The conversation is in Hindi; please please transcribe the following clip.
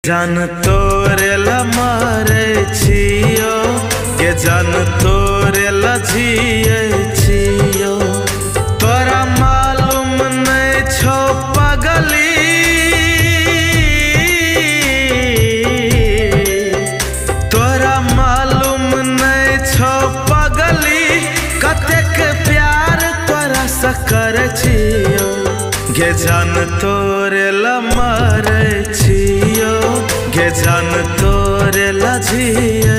जान तोरे ला मारे छियो के जान तोरे ला जिए छियो। तोरा मालूम नहीं छो पगली, तोरा मालूम नहीं छो पगली, कतेक प्यार तोरा से करे छियो। गे जान तोरे ला मारे छियो, गे जान तोरे ला जिए